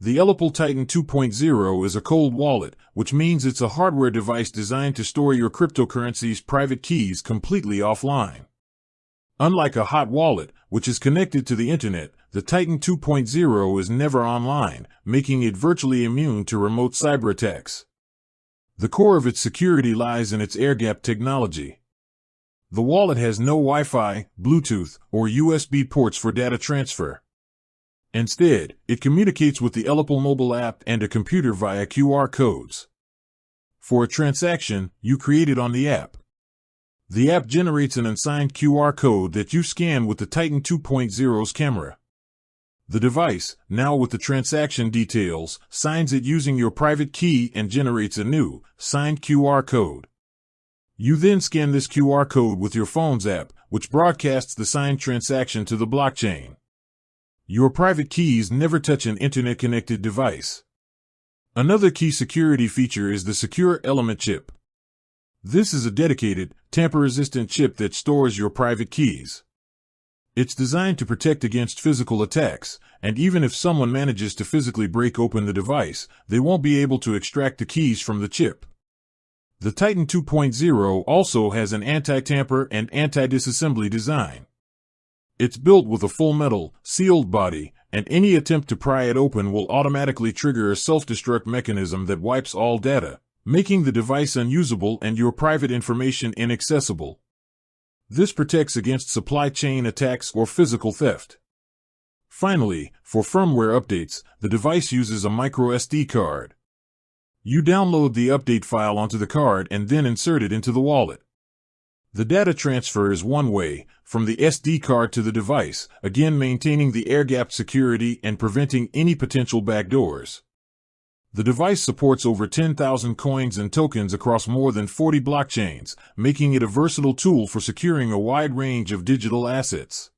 The ELLIPAL Titan 2.0 is a cold wallet, which means it's a hardware device designed to store your cryptocurrency's private keys completely offline. Unlike a hot wallet, which is connected to the internet, the Titan 2.0 is never online, making it virtually immune to remote cyber attacks. The core of its security lies in its air-gap technology. The wallet has no Wi-Fi, Bluetooth, or USB ports for data transfer. Instead, it communicates with the ELLIPAL mobile app and a computer via QR codes. For a transaction, you create it on the app. The app generates an unsigned QR code that you scan with the Titan 2.0's camera. The device, now with the transaction details, signs it using your private key and generates a new, signed QR code. You then scan this QR code with your phone's app, which broadcasts the signed transaction to the blockchain. Your private keys never touch an internet-connected device. Another key security feature is the Secure Element chip. This is a dedicated, tamper-resistant chip that stores your private keys. It's designed to protect against physical attacks, and even if someone manages to physically break open the device, they won't be able to extract the keys from the chip. The Titan 2.0 also has an anti-tamper and anti-disassembly design. It's built with a full metal, sealed body, and any attempt to pry it open will automatically trigger a self-destruct mechanism that wipes all data, making the device unusable and your private information inaccessible. This protects against supply chain attacks or physical theft. Finally, for firmware updates, the device uses a micro SD card. You download the update file onto the card and then insert it into the wallet. The data transfer is one way, from the SD card to the device, again maintaining the air-gap security and preventing any potential backdoors. The device supports over 10,000 coins and tokens across more than 40 blockchains, making it a versatile tool for securing a wide range of digital assets.